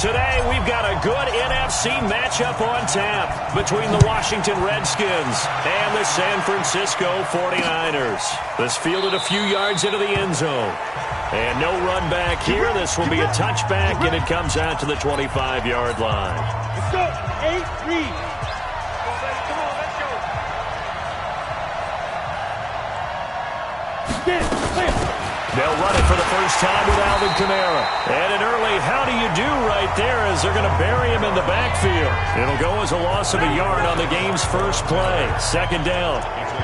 Today, we've got a good NFC matchup on tap between the Washington Redskins and the San Francisco 49ers. This fielded a few yards into the end zone. And no run back here. This will be a touchback, and it comes out to the 25-yard line. Let's go. 8-3. They'll run it for the first time with Alvin Kamara. And an early how do you do right there as they're going to bury him in the backfield. It'll go as a loss of a yard on the game's first play. Second down.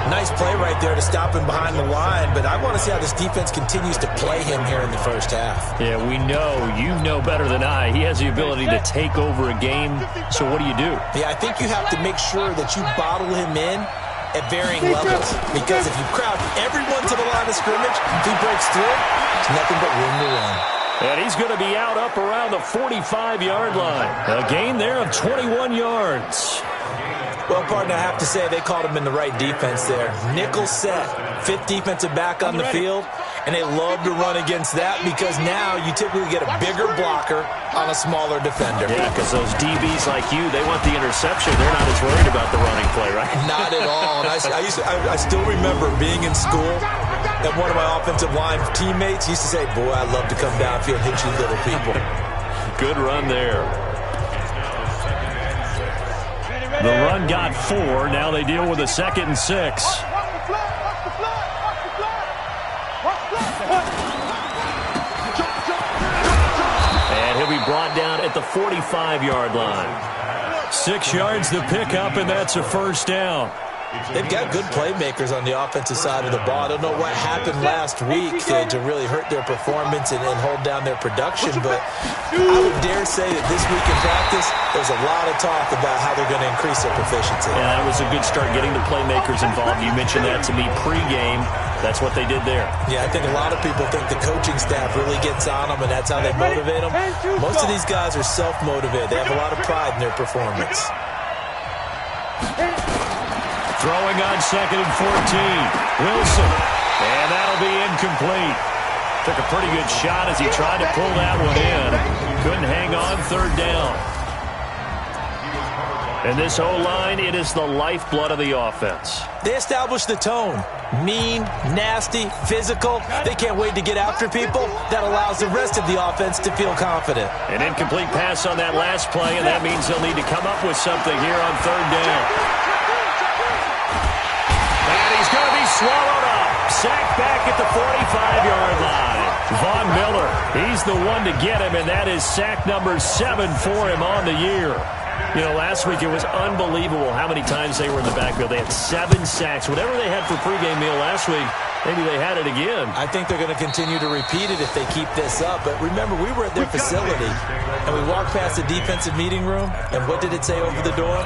Nice play right there to stop him behind the line, but I want to see how this defense continues to play him here in the first half. Yeah, we know. You know better than I. He has the ability to take over a game. So what do you do? Yeah, I think you have to make sure that you bottle him in at varying levels, because if you crowd everyone to the line of scrimmage, if he breaks through, there's nothing but room to run. And he's going to be out up around the 45-yard line. A gain there of 21 yards. Well, partner, I have to say they called him in the right defense there. Nickel set, fifth defensive back on the field, and they love to run against that because now you typically get a bigger blocker on a smaller defender. Yeah, because those DBs like you, they want the interception. They're not as worried about the running play, right? Not at all. And I still remember being in school, and one of my offensive line teammates used to say, boy, I'd love to come downfield and hit you little people. Good run there. The run got 4. Now they deal with a 2nd and 6. And he'll be brought down at the 45-yard line. 6 yards to pick up, and that's a first down. They've got good playmakers on the offensive side of the ball. I don't know what happened last week to really hurt their performance and hold down their production, but I would dare say that this week in practice, there's a lot of talk about how they're going to increase their proficiency. Yeah, that was a good start getting the playmakers involved. You mentioned that to me pregame. That's what they did there. Yeah, I think a lot of people think the coaching staff really gets on them, and that's how they motivate them. Most of these guys are self-motivated. They have a lot of pride in their performance. Throwing on 2nd and 14. Wilson. And that'll be incomplete. Took a pretty good shot as he tried to pull that one in. Couldn't hang on. 3rd down. And this O-line, it is the lifeblood of the offense. They establish the tone. Mean, nasty, physical. They can't wait to get after people. That allows the rest of the offense to feel confident. An incomplete pass on that last play, and that means they'll need to come up with something here on 3rd down. Swallowed up. Sacked back at the 45-yard line. Von Miller, he's the one to get him, and that is sack number 7 for him on the year. You know, last week it was unbelievable how many times they were in the backfield. They had 7 sacks. Whatever they had for pregame meal last week, maybe they had it again. I think they're going to continue to repeat it if they keep this up. But remember, we were at their facility, and we walked past the defensive meeting room, and what did it say over the door?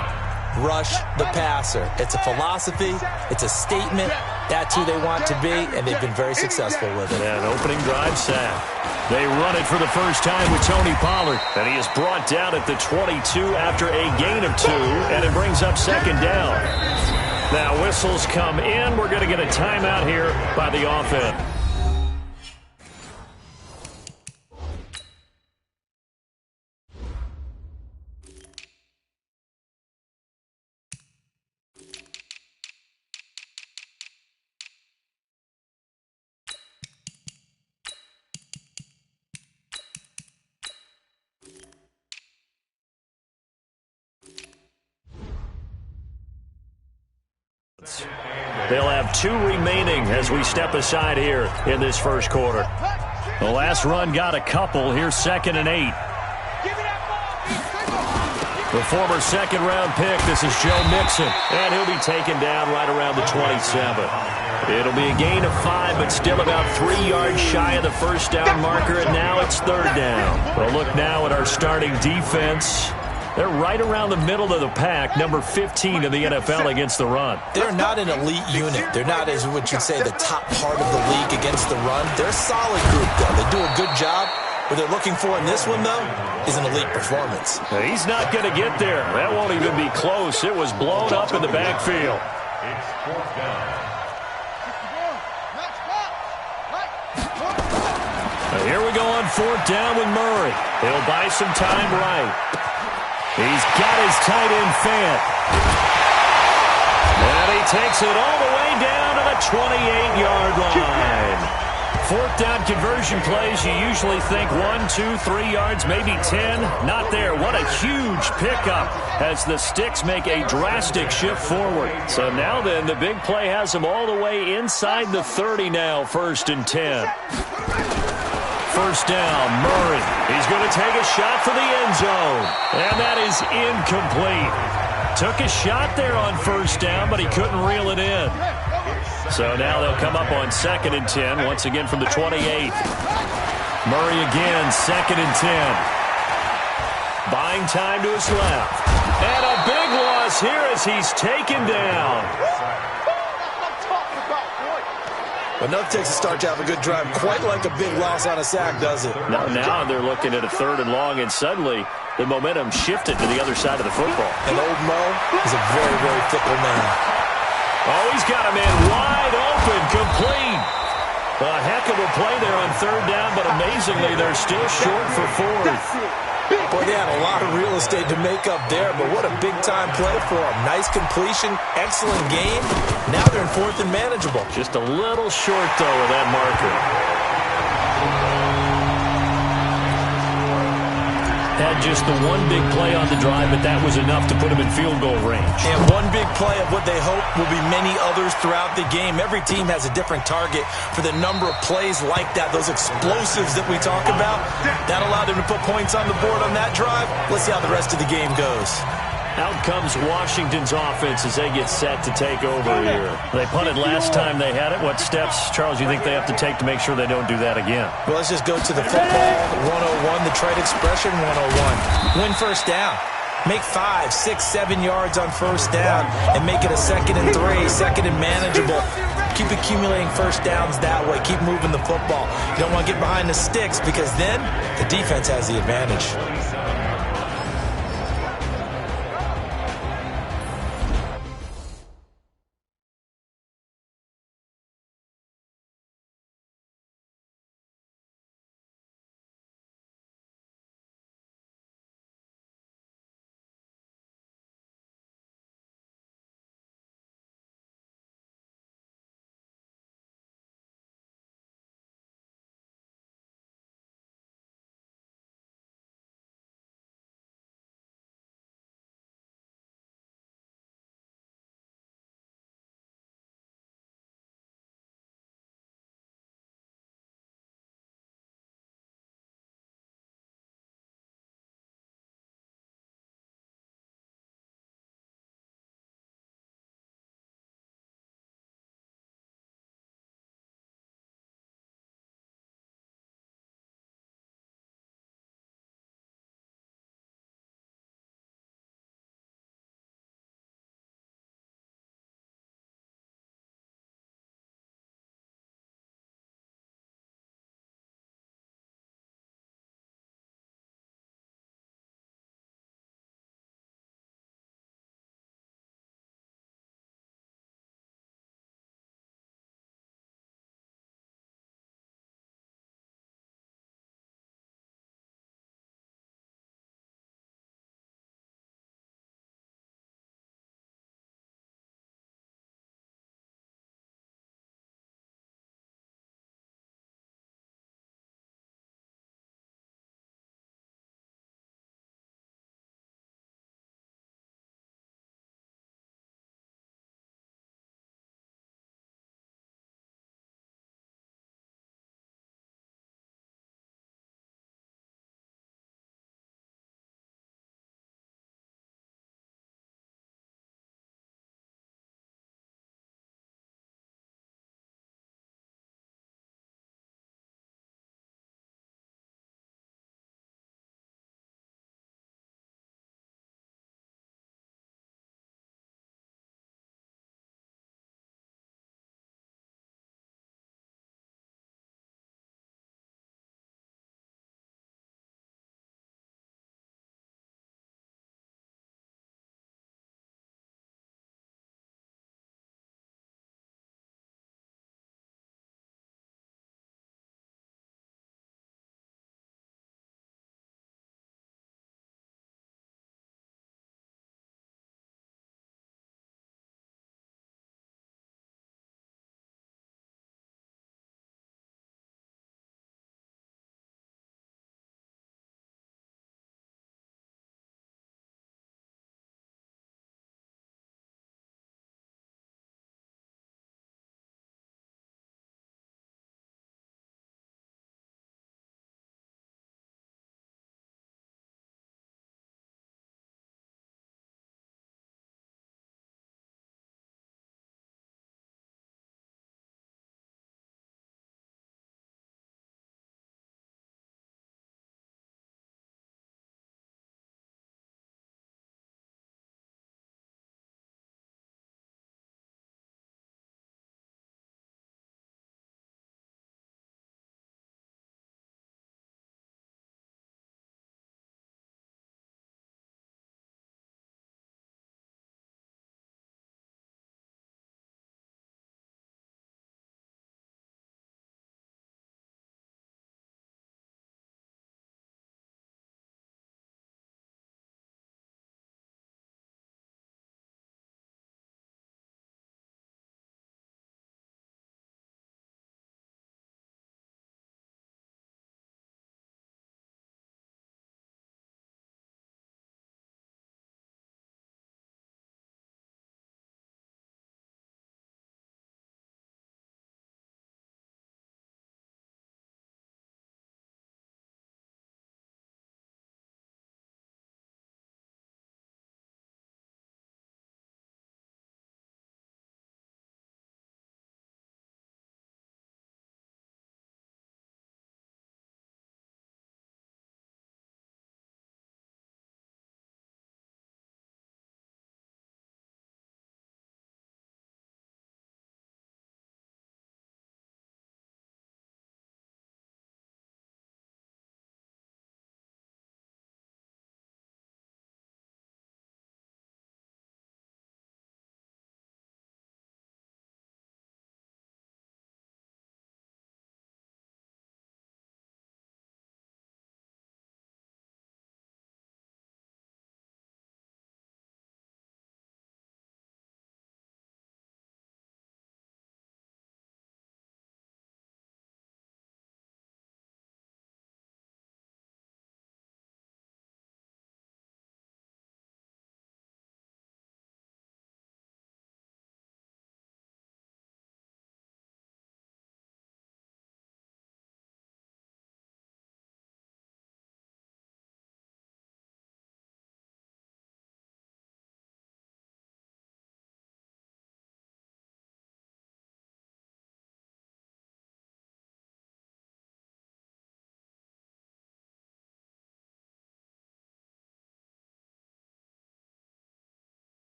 Rush the passer. It's a philosophy. It's a statement. That's who they want to be, and they've been very successful with it. Yeah, an opening drive sack. They run it for the first time with Tony Pollard, and he is brought down at the 22 after a gain of 2, and it brings up 2nd down. Now whistles come in. We're going to get a timeout here by the offense. They'll have 2 remaining as we step aside here in this first quarter. The last run got a couple. Here's 2nd and 8. The former 2nd-round pick, this is Joe Mixon, and he'll be taken down right around the 27. It'll be a gain of 5, but still about 3 yards shy of the first down marker, and now it's 3rd down. We'll look now at our starting defense. They're right around the middle of the pack, number 15 in the NFL against the run. They're not an elite unit. They're not, as what you'd say, the top part of the league against the run. They're a solid group, though. They do a good job. What they're looking for in this one, though, is an elite performance. He's not going to get there. That won't even be close. It was blown up in the backfield. It's 4th down. A Here we go on fourth down with Murray. He'll buy some time right. He's got his tight end fan. And he takes it all the way down to the 28-yard line. Fourth down conversion plays, you usually think 1, 2, 3 yards, maybe 10. Not there. What a huge pickup as the Sticks make a drastic shift forward. So now then, the big play has them all the way inside the 30 now, 1st and 10. First down, Murray. He's going to take a shot for the end zone. And that is incomplete. Took a shot there on first down, but he couldn't reel it in. So now they'll come up on 2nd and 10, once again from the 28. Murray again, 2nd and 10. Buying time to his left. And a big loss here as he's taken down. Enough takes a start to have a good drive, quite like a big loss on a sack, does it? Now they're looking at a 3rd and long, and suddenly the momentum shifted to the other side of the football. And old Mo is a very, very fickle man. Oh, he's got a man wide open, complete. A heck of a play there on 3rd down, but amazingly, they're still short for 4th. Boy, they had a lot of real estate to make up there, but what a big-time play for them. Nice completion, excellent game. Now they're in 4th and manageable. Just a little short, though, of that marker. Had just the one big play on the drive, but that was enough to put him in field goal range. And one big play of what they hope will be many others throughout the game. Every team has a different target for the number of plays like that, those explosives that we talk about. That allowed them to put points on the board on that drive. Let's see how the rest of the game goes. Out comes Washington's offense as they get set to take over here. They punted last time they had it. What steps, Charles, you think they have to take to make sure they don't do that again? Well, let's just go to the football 101, the trade expression 101. Win first down. Make 5, 6, 7 yards on first down and make it a 2nd and 3, 2nd and manageable. Keep accumulating first downs that way. Keep moving the football. You don't want to get behind the sticks because then the defense has the advantage.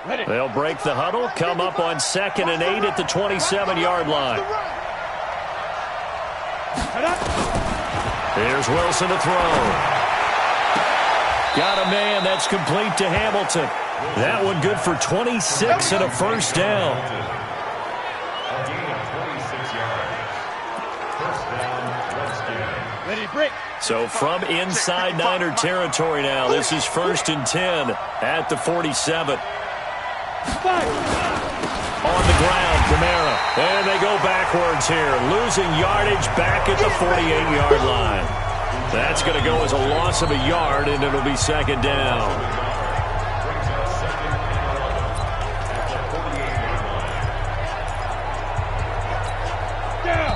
They'll break the huddle, come up on 2nd and 8 at the 27-yard line. Here's Wilson to throw. Got a man. That's complete to Hamilton. That one good for 26 and a first down. So from inside Niner territory now, this is 1st and 10 at the 47. On the ground, Kamara. And they go backwards here, losing yardage back at the 48-yard line. That's going to go as a loss of a yard, and it'll be 2nd down. Down.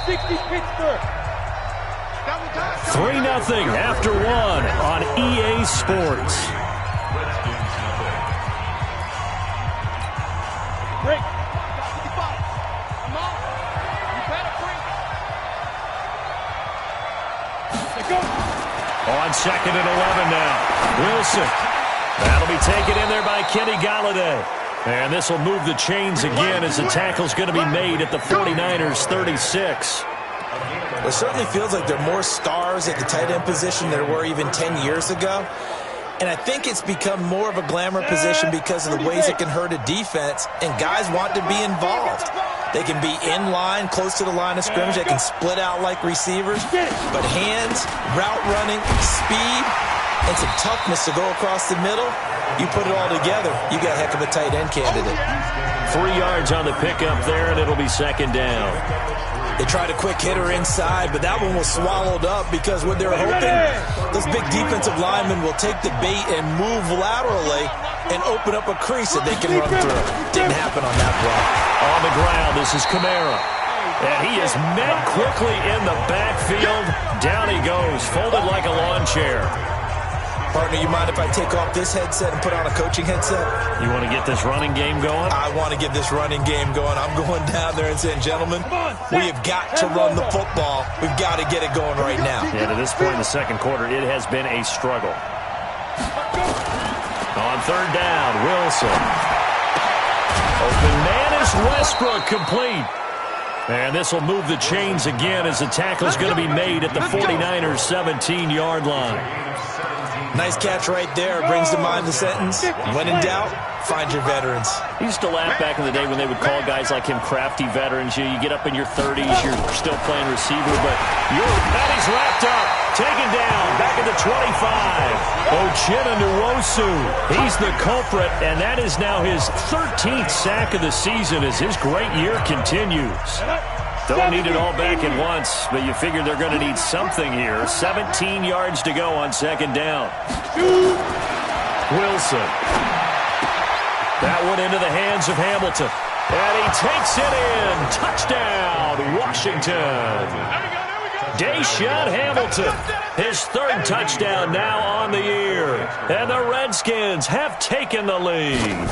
60 Pittsburgh. 3-0 after 1 on EA Sports. Break. On 2nd and 11 now. Wilson. That'll be taken in there by Kenny Golladay. And this will move the chains again as the tackle's going to be made at the 49ers 36. It certainly feels like there are more stars at the tight end position than there were even 10 years ago. And I think it's become more of a glamour position because of the ways it can hurt a defense, and guys want to be involved. They can be in line, close to the line of scrimmage. They can split out like receivers. But hands, route running, speed, and some toughness to go across the middle, you put it all together, you got a heck of a tight end candidate. 3 yards on the pickup there, and it'll be 2nd down. They tried a quick hitter inside, but that one was swallowed up because what they were hoping, those big defensive linemen will take the bait and move laterally and open up a crease that they can run through. Didn't happen on that block. On the ground, this is Kamara. And he is met quickly in the backfield. Down he goes, folded like a lawn chair. Partner, you mind if I take off this headset and put on a coaching headset? You want to get this running game going? I want to get this running game going. I'm going down there and saying, gentlemen, we have got to run the football. We've got to get it going right now. Yeah, to this point in the second quarter, it has been a struggle. On 3rd down, Wilson. Open man is Westbrook, complete. And this will move the chains again as the tackle's going to be made at the 49ers 17-yard line. Nice catch right there. Brings to mind the sentence, when in doubt, find your veterans. I used to laugh back in the day when they would call guys like him crafty veterans. You get up in your 30s, you're still playing receiver, but he's wrapped up, taken down, back at the 25. Uchenna Nwosu, he's the culprit, and that is now his 13th sack of the season as his great year continues. Don't need it all back at once, but you figure they're going to need something here. 17 yards to go on 2nd down. Wilson. That one into the hands of Hamilton. And he takes it in. Touchdown, Washington. Deshaun Hamilton, his 3rd touchdown now on the year. And the Redskins have taken the lead.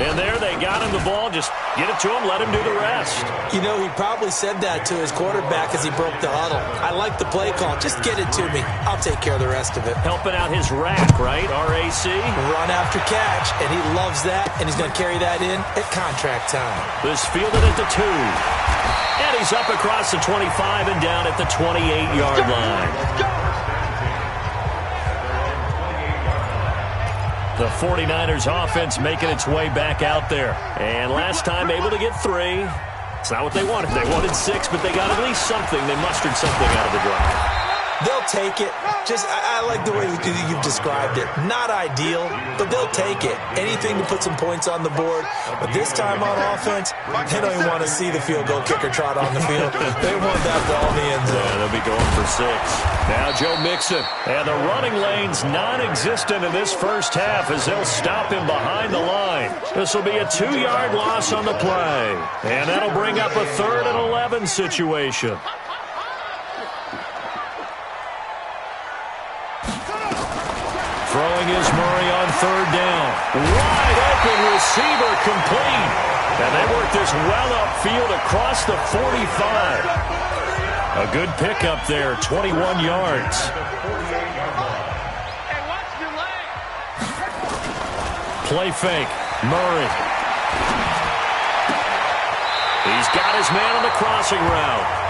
And there they got him the ball. Just get it to him, let him do the rest. You know, he probably said that to his quarterback as he broke the huddle. I like the play call. Just get it to me. I'll take care of the rest of it. Helping out his rack, right? RAC? Run after catch, and he loves that, and he's going to carry that in at contract time. This fielded at the 2. And he's up across the 25 and down at the 28-yard line. The 49ers offense making its way back out there. And last time able to get 3. It's not what they wanted. They wanted 6, but they got at least something. They mustered something out of the drive. They'll take it. Just, I like the way you've described it. Not ideal, but they'll take it. Anything to put some points on the board. But this time on offense, they don't even want to see the field goal kicker trot on the field. They want that ball in the end zone. Yeah, they'll be going for 6. Now Joe Mixon. And the running lane's non-existent in this first half as they'll stop him behind the line. This will be a 2-yard loss on the play. And that'll bring up a 3rd and 11 situation. Throwing is Murray on 3rd down. Wide open receiver complete. And they work this well upfield across the 45. A good pickup there, 21 yards. play fake. Murray. He's got his man on the crossing route.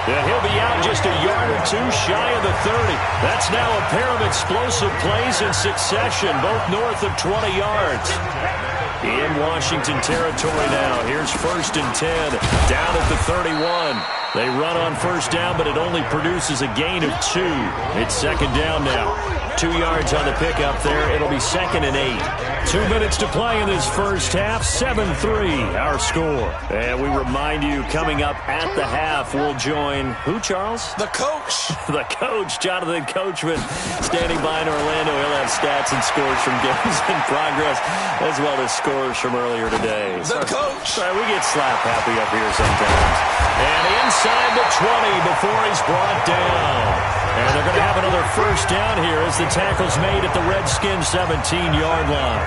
And he'll be out just a yard or two shy of the 30. That's now a pair of explosive plays in succession, both north of 20 yards. In Washington territory now. Here's 1st and 10, down at the 31. They run on first down, but it only produces a gain of 2. It's 2nd down now. 2 yards on the pickup there. It'll be 2nd and 8. 2 minutes to play in this first half. 7-3, our score. And we remind you, coming up at the half, we'll join who, Charles? The coach. The coach, Jonathan Coachman, standing by in Orlando. He'll have stats and scores from games in progress, as well as scores from earlier today. The coach. Sorry, we get slap happy up here sometimes. And inside the 20 before he's brought down. And they're going to have another first down here as the tackle's made at the Redskins' 17-yard line.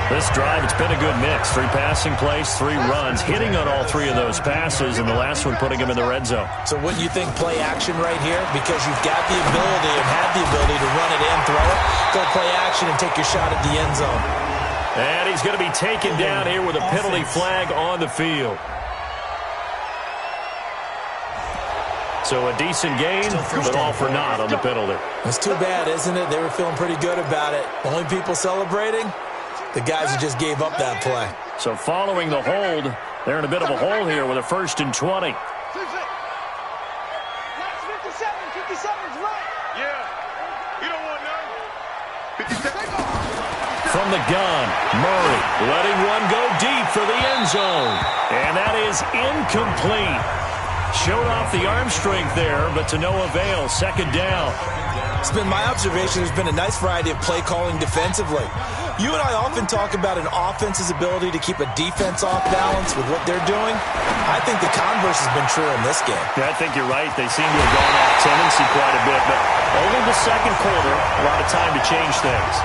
This drive, it's been a good mix. 3 passing plays, 3 runs, hitting on all 3 of those passes, and the last one putting him in the red zone. So wouldn't you think play action right here? Because you've got the ability and have the ability to run it in, throw it, go play action, and take your shot at the end zone. And he's going to be taken down here with a penalty flag on the field. So a decent gain, but all for naught on the penalty. It's too bad, isn't it? They were feeling pretty good about it. Only people celebrating, the guys who just gave up that play. So following the hold, they're in a bit of a hole here with a 1st and 20. 57's right. Yeah. You don't want none. 57. From the gun, Murray letting one go deep for the end zone. And that is incomplete. Showed off the arm strength there, but to no avail. 2nd down. It's been my observation there's been a nice variety of play calling defensively. You and I often talk about an offense's ability to keep a defense off balance with what they're doing. I think the converse has been true in this game. Yeah, I think you're right. They seem to have gone off tendency quite a bit, but only the 2nd quarter, a lot of time to change things.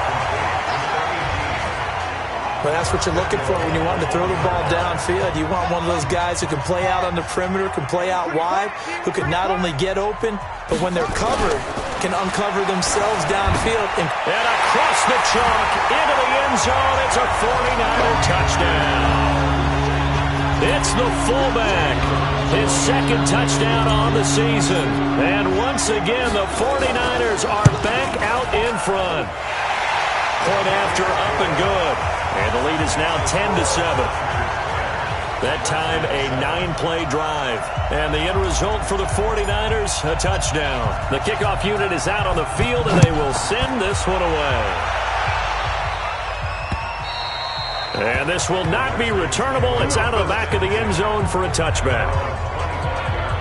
But that's what you're looking for when you want to throw the ball downfield. You want one of those guys who can play out on the perimeter, can play out wide, who can not only get open, but when they're covered, can uncover themselves downfield. And across the chalk, into the end zone, it's a 49er touchdown. It's the fullback, his 2nd touchdown on the season. And once again, the 49ers are back out in front. Point after, up and good. And the lead is now 10-7. That time, a 9-play drive. And the end result for the 49ers, a touchdown. The kickoff unit is out on the field, and they will send this one away. And this will not be returnable. It's out of the back of the end zone for a touchback.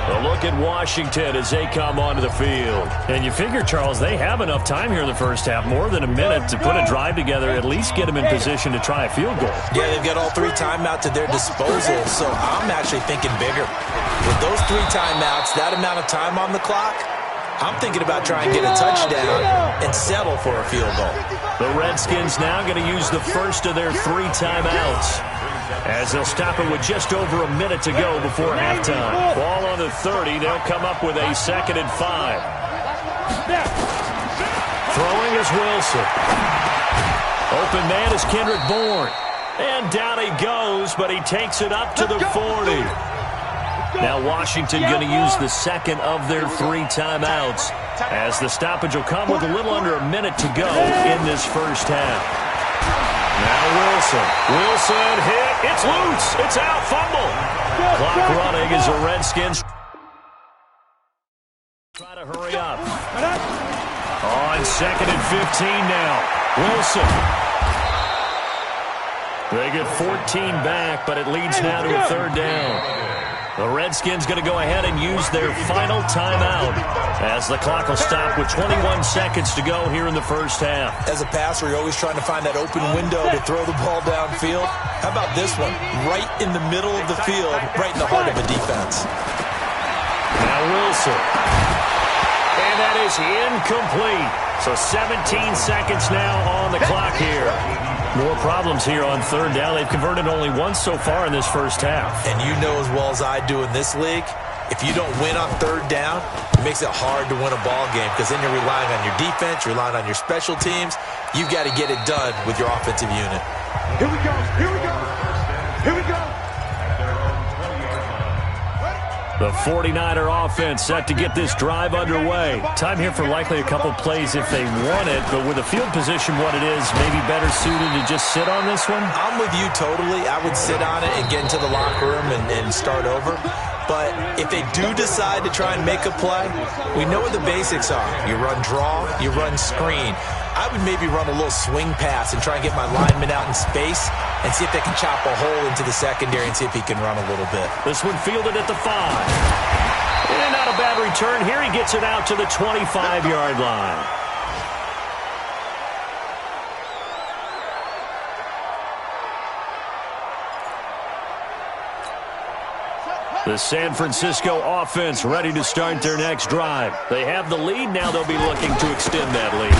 A look at Washington as they come onto the field. And you figure, Charles, they have enough time here in the first half, more than a minute, to put a drive together, at least get them in position to try a field goal. Yeah, they've got all 3 timeouts at their disposal, so I'm actually thinking bigger. With those 3 timeouts, that amount of time on the clock, I'm thinking about trying to get a touchdown and settle for a field goal. The Redskins now going to use the first of their 3 timeouts, as they'll stop it with just over a minute to go before halftime. Ball on the 30. They'll come up with a 2nd and 5. Throwing is Wilson. Open man is Kendrick Bourne. And down he goes, but he takes it up to the 40. Now Washington going to use the 2nd of their 3 timeouts, as the stoppage will come with a little under a minute to go in this first half. Now Wilson. Wilson hit. It's loose. It's out. Fumble. Clock running as the Redskins try to hurry up. On 2nd and 15 now. Wilson. They get 14 back, but it leads now to a 3rd down. The Redskins going to go ahead and use their final timeout, as the clock will stop with 21 seconds to go here in the first half. As a passer, you're always trying to find that open window to throw the ball downfield. How about this one? Right in the middle of the field, right in the heart of a defense. Now Wilson. And that is incomplete. So 17 seconds now on the clock here. More problems here on 3rd down. They've converted only once so far in this first half. And you know as well as I do in this league, If you don't win on third down, it makes it hard to win a ball game because then you're relying on your defense, you're relying on your special teams. You've got to get it done with your offensive unit. Here we go. Here we go. Here we go. The 49er offense set to get this drive underway. Time here for likely a couple plays if they want it, but with the field position what it is, maybe better suited to just sit on this one? I'm with you totally. I would sit on it and get into the locker room and start over. But if they do decide to try and make a play, we know what the basics are. You run draw, you run screen. I would maybe run a little swing pass and try and get my lineman out in space and see if they can chop a hole into the secondary and see if he can run a little bit. This one fielded at the 5. And not a bad return here. He gets it out to the 25-yard line. The San Francisco offense ready to start their next drive. They have the lead. Now they'll be looking to extend that lead.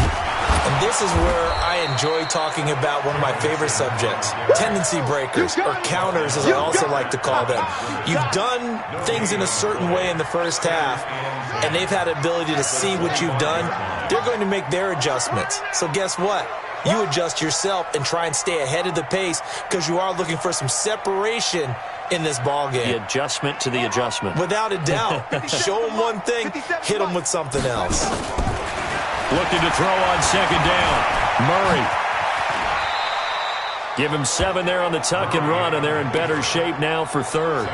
And this is where I enjoy talking about one of my favorite subjects, tendency breakers, or counters as I also like to call them. You've done things in a certain way in the first half, and they've had the ability to see what you've done. They're going to make their adjustments. So guess what? You adjust yourself and try and stay ahead of the pace because you are looking for some separation in this ball game. The adjustment to the adjustment. Without a doubt. Show them one thing, hit them with something else. Looking to throw on second down. Murray. Give him 7 there on the tuck and run, and they're in better shape now for third.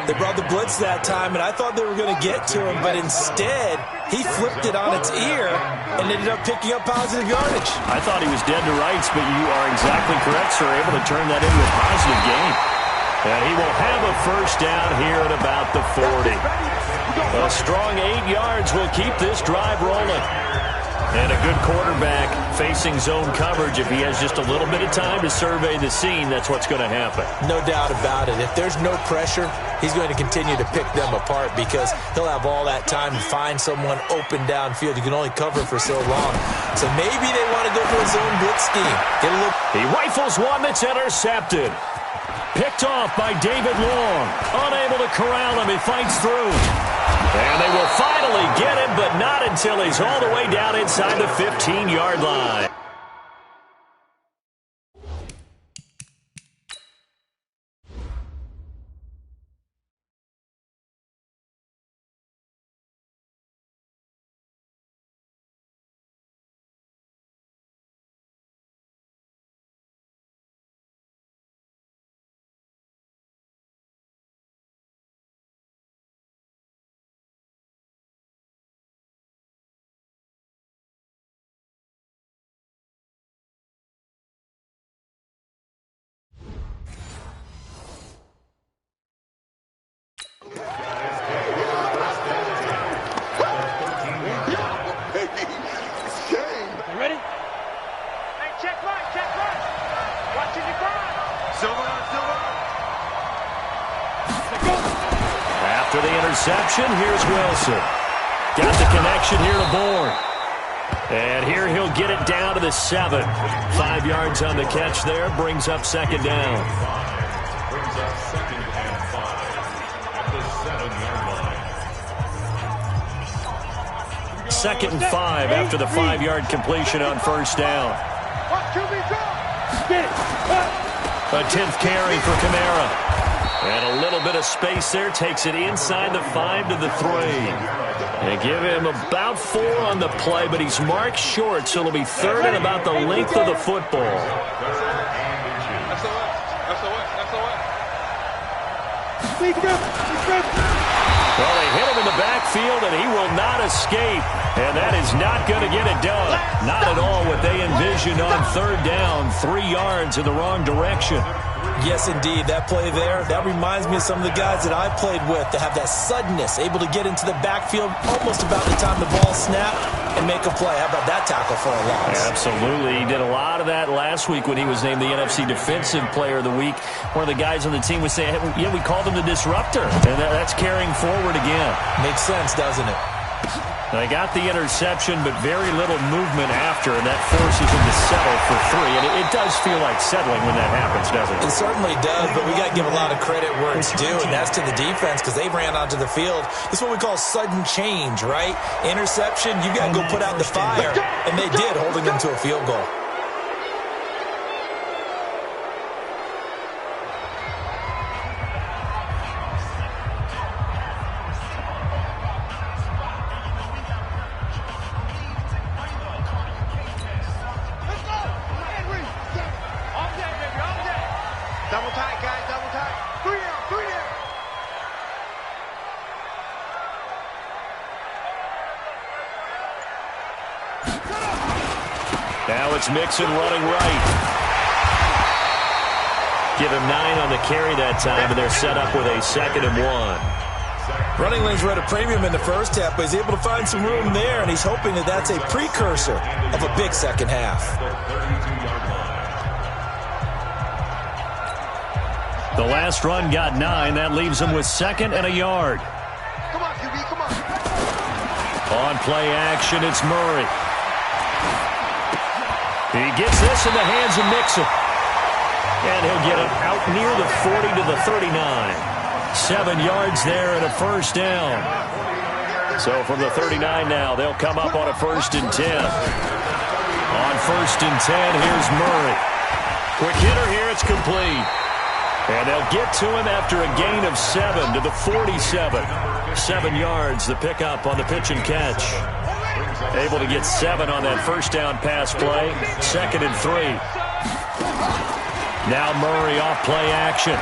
They brought the blitz that time, and I thought they were going to get to him, but instead, he flipped it on its ear and ended up picking up positive yardage. I thought he was dead to rights, but you are exactly correct, sir. Able to turn that into a positive gain. And he will have a first down here at about the 40. A strong 8 yards will keep this drive rolling. And a good quarterback facing zone coverage. If he has just a little bit of time to survey the scene, that's what's going to happen. No doubt about it. If there's no pressure, he's going to continue to pick them apart because he'll have all that time to find someone open downfield. You can only cover for so long. So maybe they want to go for a zone blitz scheme. He rifles one that's intercepted. Picked off by David Long. Unable to corral him. He fights through. And they will finally get him, but not until he's all the way down inside the 15-yard line. After the interception, here's Wilson. Got the connection here to Bourne. And here he'll get it down to the 7. 5 yards on the catch there. Brings up second down. Brings up second and 5 at the 7-yard line. Second and 5 after the 5-yard completion on first down. A 10th carry for Kamara. And a little bit of space there. Takes it inside the 5 to the 3. They give him about 4 on the play, but he's marked short, so it'll be third and about the length of the football. Well, they hit him in the backfield, and he will not escape. And that is not going to get it done. Not at all what they envisioned on third down. 3 yards in the wrong direction. Yes, indeed. That play there, that reminds me of some of the guys that I played with that have that suddenness, able to get into the backfield almost about the time the ball snapped and make a play. How about that tackle for a loss? Absolutely. He did a lot of that last week when he was named the NFC Defensive Player of the Week. One of the guys on the team was saying, hey, yeah, we called him the disruptor. And that's carrying forward again. Makes sense, doesn't it? They got the interception, but very little movement after, and that forces them to settle for 3. And it does feel like settling when that happens, doesn't it? It certainly does, but we got to give a lot of credit where it's due, and that's to the defense because they ran onto the field. This is what we call sudden change, right? Interception, you got to go put out the fire, and they did, holding them to a field goal. Double tight, guys, double tight. 3 down, 3 down. Now it's Mixon running right. Give him 9 on the carry that time, and they're set up with a 2nd and 1. Running lanes were at a premium in the first half, but he's able to find some room there, and he's hoping that that's a precursor of a big second half. The last run got 9. That leaves him with 2nd and a yard. Come on, QB, come on. On play action, it's Murray. He gets this in the hands of Mixon. And he'll get it out near the 40 to the 39. 7 yards there and a first down. So from the 39 now, they'll come up on a 1st and 10. On 1st and 10, here's Murray. Quick hitter here, it's complete. And they'll get to him after a gain of 7 to the 47. 7 yards, the pickup on the pitch and catch. Able to get 7 on that first down pass play. 2nd and 3. Now Murray off play action.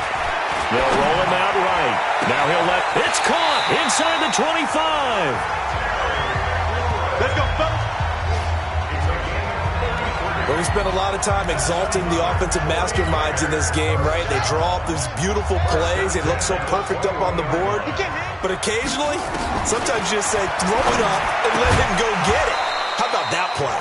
They'll roll him out right. Now he'll let... It's caught inside the 25. Let's go, fellas. Well, we spent a lot of time exalting the offensive masterminds in this game, right? They draw up these beautiful plays. They look so perfect up on the board. But occasionally, sometimes you just say, throw it up and let him go get it. How about that play?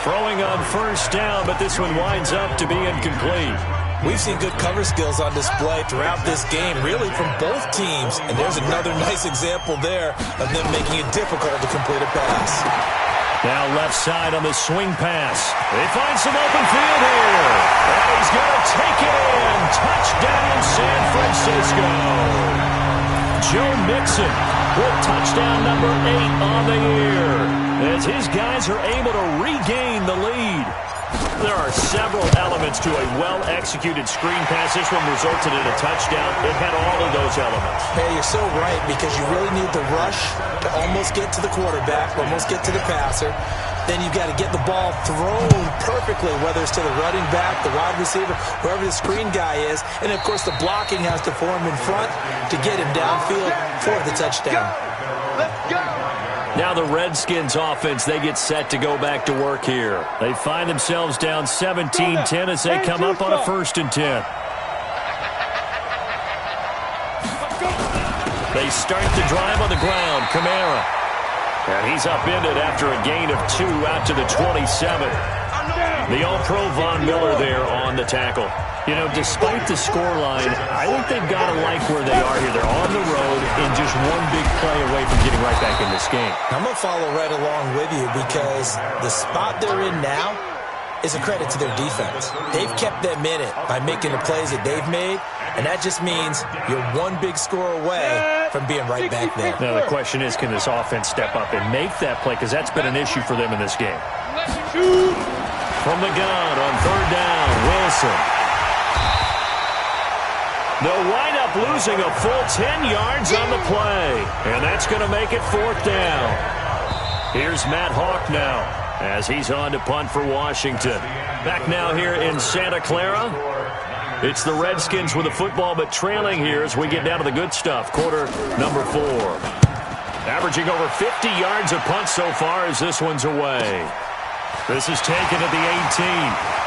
Throwing on first down, but this one winds up to be incomplete. We've seen good cover skills on display throughout this game, really from both teams. And there's another nice example there of them making it difficult to complete a pass. Now left side on the swing pass. They find some open field here. And he's going to take it in. Touchdown, San Francisco. Joe Mixon with touchdown number 8 on the year, as his guys are able to regain the lead. There are several elements to a well-executed screen pass. This one resulted in a touchdown. It had all of those elements. Hey, you're so right, because you really need the rush to almost get to the quarterback, almost get to the passer. Then you've got to get the ball thrown perfectly, whether it's to the running back, the wide receiver, whoever the screen guy is. And, of course, the blocking has to form in front to get him downfield for the touchdown. Let's go. Now the Redskins offense, they get set to go back to work here. They find themselves down 17-10 as they come up on a 1st and 10. They start the drive on the ground. Kamara. And he's upended after a gain of 2 out to the 27. The All-Pro Von Miller there on the tackle. You know, despite the scoreline, I think they've got to like where they are here. They're on the road and just one big play away from getting right back in this game. I'm going to follow right along with you, because the spot they're in now is a credit to their defense. They've kept them in it by making the plays that they've made, and that just means you're one big score away from being right back there. Now the question is, can this offense step up and make that play? Because that's been an issue for them in this game. From the gun on 3rd down, Wilson. They'll wind up losing a full 10 yards on the play. And that's going to make it 4th down. Here's Matt Hawk now, as he's on to punt for Washington. Back now here in Santa Clara. It's the Redskins with the football, but trailing here as we get down to the good stuff. Quarter number 4. Averaging over 50 yards a punt so far as this one's away. This is taken at the 18.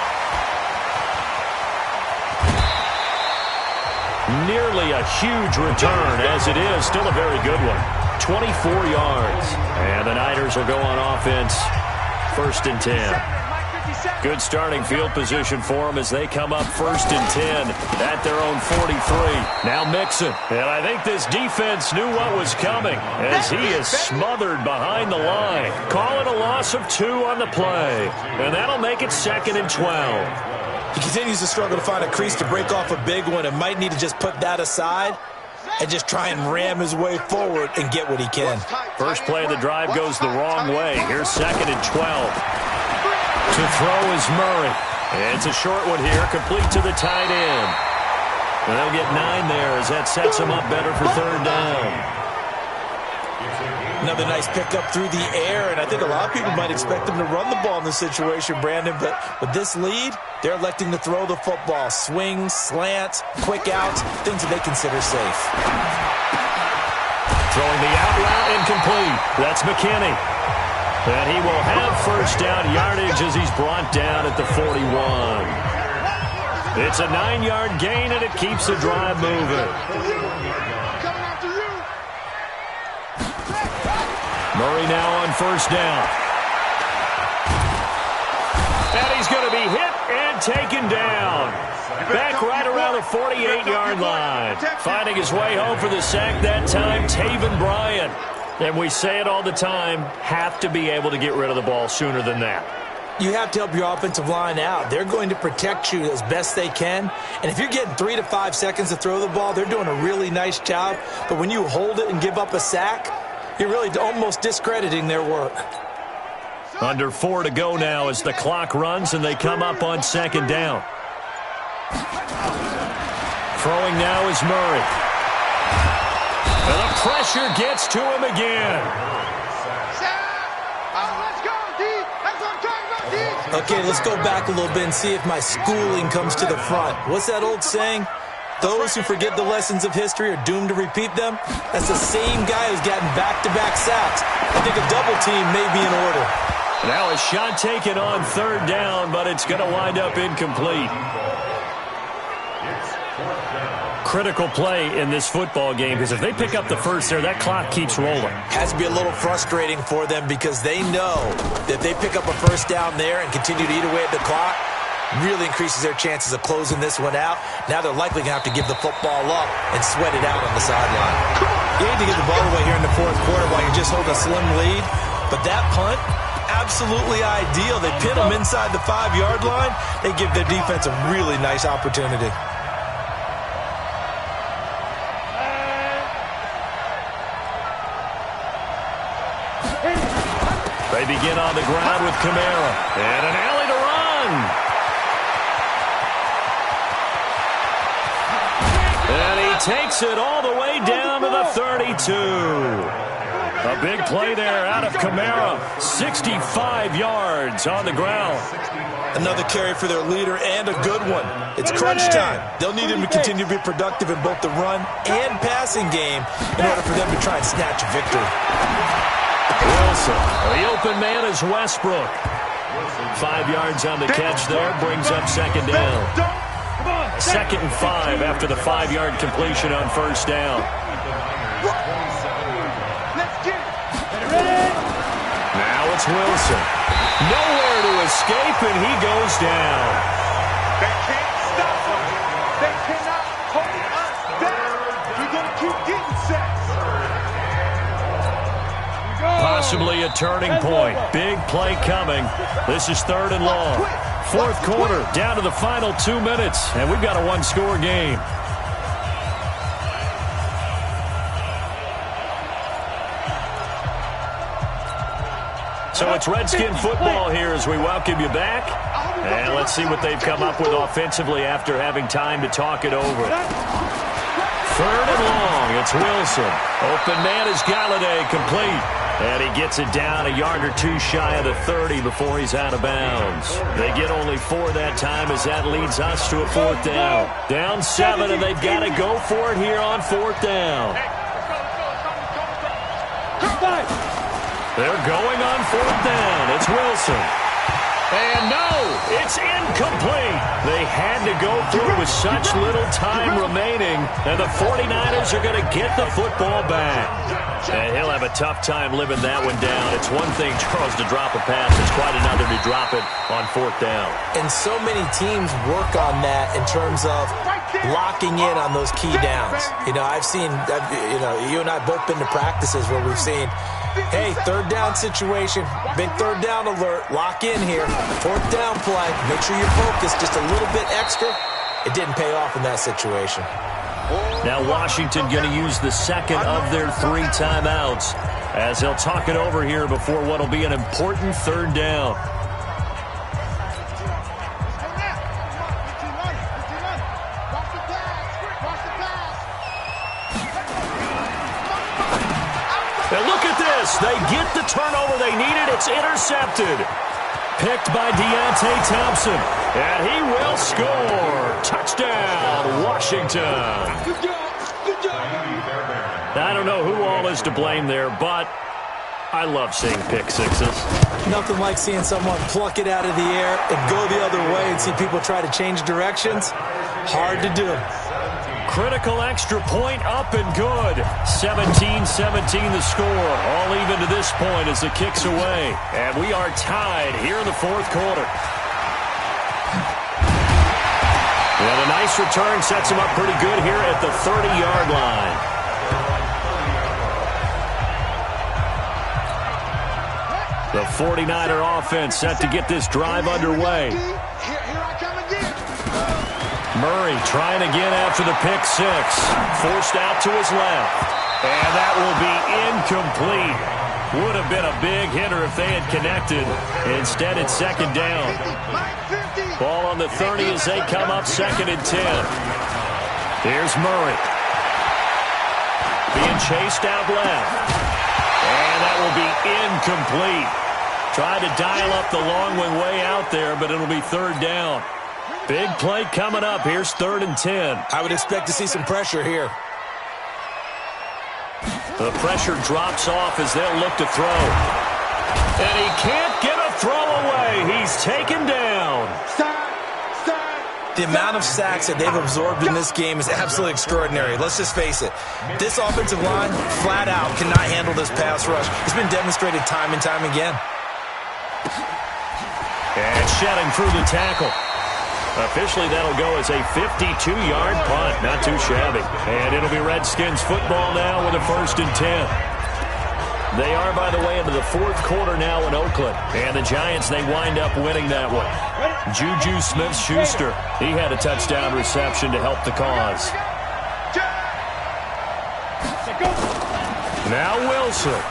Nearly a huge return, as it is. Still a very good one. 24 yards. And the Niners will go on offense. 1st and 10. Good starting field position for them as they come up 1st and 10 at their own 43. Now Mixon. And I think this defense knew what was coming as he is smothered behind the line. Calling a loss of 2 on the play. And that'll make it 2nd and 12. He continues to struggle to find a crease to break off a big one and might need to just put that aside and just try and ram his way forward and get what he can. First play of the drive goes the wrong way. Here's 2nd and 12. To throw is Murray. It's a short one here, complete to the tight end. And they'll get 9 there as that sets them up better for 3rd down. Another nice pickup through the air, and I think a lot of people might expect them to run the ball in this situation, Brandon, but with this lead, they're electing to throw the football. Swings, slants, quick outs, things that they consider safe. Throwing the out route incomplete. That's McKinney. And he will have 1st down yardage as he's brought down at the 41. It's a 9-yard gain, and it keeps the drive moving. Murray now on 1st down. And he's going to be hit and taken down. Back right around the 48-yard line. Finding his way home for the sack that time, Taven Bryan. And we say it all the time, have to be able to get rid of the ball sooner than that. You have to help your offensive line out. They're going to protect you as best they can. And if you're getting 3 to 5 seconds to throw the ball, they're doing a really nice job. But when you hold it and give up a sack, you're really almost discrediting their work. Under 4 to go now as the clock runs and they come up on 2nd down. Throwing now is Murray. And the pressure gets to him again. Okay, let's go back a little bit and see if my schooling comes to the front. What's that old saying? Those who forget the lessons of history are doomed to repeat them. That's the same guy who's gotten back-to-back sacks. I think a double team may be in order. Now a shot taken on 3rd down, but it's going to wind up incomplete. Critical play in this football game because if they pick up the 1st there, that clock keeps rolling. Has to be a little frustrating for them because they know that if they pick up a 1st down there and continue to eat away at the clock, really increases their chances of closing this one out. Now they're likely going to have to give the football up and sweat it out on the sideline. You need to get the ball away here in the 4th quarter while you're just holding a slim lead. But that punt, absolutely ideal. They pin them inside the 5-yard line. They give their defense a really nice opportunity. They begin on the ground with Kamara. And an alley to run. And he takes it all the way down to the 32. A big play there out of Kamara. 65 yards on the ground. Another carry for their leader and a good one. It's crunch time. They'll need him to continue to be productive in both the run and passing game in order for them to try and snatch a victory. Wilson. The open man is Westbrook. 5 yards on the catch there. Brings up 2nd down. 2nd and 5 after the 5-yard completion on 1st down. Now it's Wilson. Nowhere to escape, and he goes down. They can't stop us. They cannot hold us down. We're going to keep getting sacks. Possibly a turning point. Big play coming. This is 3rd and long. 4th quarter, down to the final 2 minutes, and we've got a 1-score game. So it's Redskin football here as we welcome you back. And let's see what they've come up with offensively after having time to talk it over. 3rd and long, it's Wilson. Open man is Galladay, complete. And he gets it down a yard or 2 shy of the 30 before he's out of bounds. They get only 4 that time as that leads us to a 4th down. Down 7, and they've got to go for it here on 4th down. They're going on 4th down. It's Wilson. And no, it's incomplete. They had to go through with such little time remaining, and the 49ers are going to get the football back. And he'll have a tough time living that one down. It's one thing, Charles, to drop a pass. It's quite another to drop it on 4th down. And so many teams work on that in terms of locking in on those key downs. I've seen, you and I both been to practices where we've seen, hey, 3rd down situation, big 3rd down alert, lock in here, 4th down play, make sure you're focused just a little bit extra. It didn't pay off in that situation. Now Washington going to use the second of their 3 timeouts as they'll talk it over here before what will be an important 3rd down. And look at this. They get the turnover they needed. It's intercepted. Picked by Deontay Thompson. And he will score. Touchdown, Washington. I don't know who all is to blame there, but I love seeing pick sixes. Nothing like seeing someone pluck it out of the air and go the other way and see people try to change directions. Hard to do. Critical extra point up and good. 17-17 the score. All even to this point as the kick's away. And we are tied here in the 4th quarter. And a nice return sets him up pretty good here at the 30-yard line. The 49er offense set to get this drive underway. Murray trying again after the pick six. Forced out to his left. And that will be incomplete. Would have been a big hitter if they had connected. Instead, it's 2nd down. Ball on the 30 as they come up 2nd and 10. Here's Murray. Being chased out left. And that will be incomplete. Tried to dial up the long one way out there, but it'll be 3rd down. Big play coming up. Here's 3rd and 10. I would expect to see some pressure here. The pressure drops off as they'll look to throw. And he can't get a throw away. He's taken down. The amount of sacks that they've absorbed in this game is absolutely extraordinary. Let's just face it. This offensive line, flat out, cannot handle this pass rush. It's been demonstrated time and time again. And shedding through the tackle. Officially, that'll go as a 52-yard punt. Not too shabby. And it'll be Redskins football now with a 1st and 10. They are, by the way, into the 4th quarter now in Oakland. And the Giants, they wind up winning that one. Juju Smith-Schuster, he had a touchdown reception to help the cause. Now Wilson.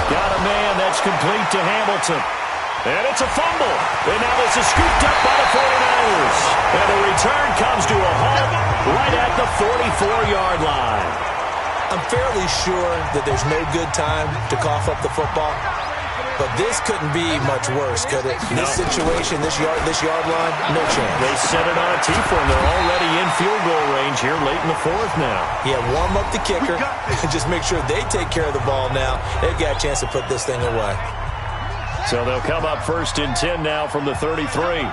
Got a man that's complete to Hamilton. And it's a fumble. And now this is scooped up by the 49ers. And the return comes to a halt right at the 44-yard line. I'm fairly sure that there's no good time to cough up the football. But this couldn't be much worse, could it? In this situation, this yard line, no chance. They set it on a tee for him. They're already in field goal range here late in the 4th now. Yeah, warm up the kicker and just make sure they take care of the ball now. They've got a chance to put this thing away. So they'll come up 1st and 10 now from the 33.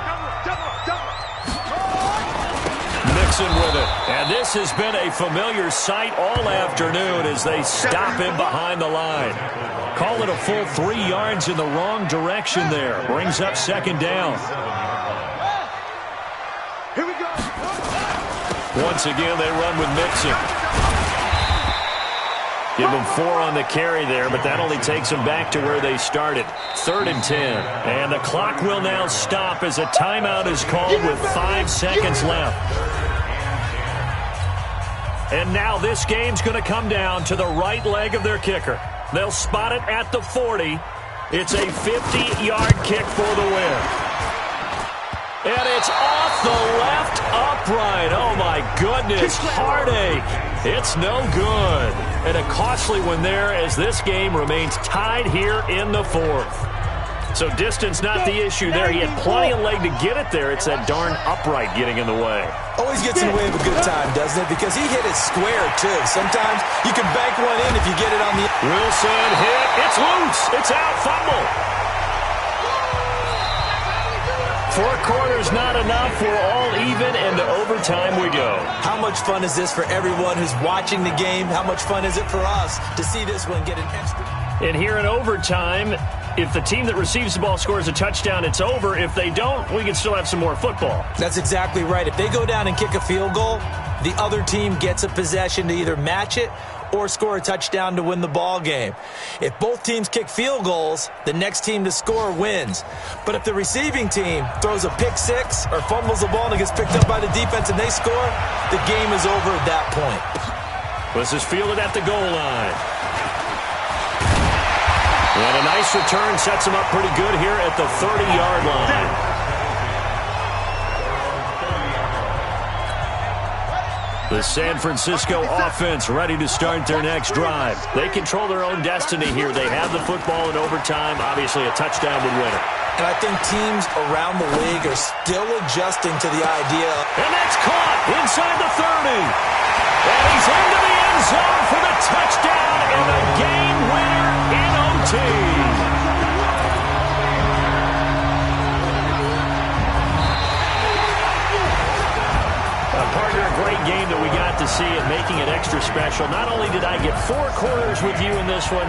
Mixon with it. And this has been a familiar sight all afternoon as they stop him behind the line. Call it a full 3 yards in the wrong direction there. Brings up 2nd down. Here we go. Once again, they run with Mixon. Give them 4 on the carry there, but that only takes them back to where they started. 3rd and 10. And the clock will now stop as a timeout is called with 5 seconds left. And now this game's going to come down to the right leg of their kicker. They'll spot it at the 40. It's a 50-yard kick for the win. And it's off the left upright. Oh, my goodness. Heartache. It's no good. And a costly one there as this game remains tied here in the 4th. So distance not the issue there. He had plenty of leg to get it there. It's that darn upright getting in the way. Always gets in the way of a good time, doesn't it? Because he hit it square, too. Sometimes you can bank one in if you get it on the... Wilson hit. It's loose. It's out. Fumble. 4 quarters not enough. We're all even, and to overtime we go. How much fun is this for everyone who's watching the game? How much fun is it for us to see this one get an extra... And here in overtime, if the team that receives the ball scores a touchdown, it's over. If they don't, we can still have some more football. That's exactly right. If they go down and kick a field goal, the other team gets a possession to either match it or score a touchdown to win the ball game. If both teams kick field goals, the next team to score wins. But if the receiving team throws a pick six or fumbles the ball and it gets picked up by the defense and they score, the game is over at that point. This is fielded at the goal line. And a nice return sets him up pretty good here at the 30-yard line. The San Francisco offense ready to start their next drive. They control their own destiny here. They have the football in overtime. Obviously, a touchdown would win it. And I think teams around the league are still adjusting to the idea. And that's caught inside the 30. And he's into the end zone for the touchdown and the game winner in OT. Partner, a great game that we got to see and making it extra special. Not only did I get 4 quarters with you in this one,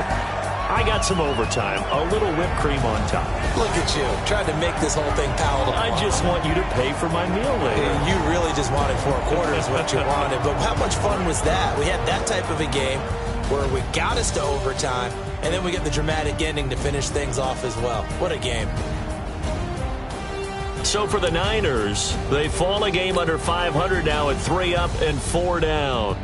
I got some overtime, a little whipped cream on top. Look at you, trying to make this whole thing palatable. I just want you to pay for my meal later. You really just wanted 4 quarters, what you wanted. But how much fun was that? We had that type of a game where we got us to overtime, and then we get the dramatic ending to finish things off as well. What a game. So for the Niners, they fall a game under 500 now at 3 up and 4 down.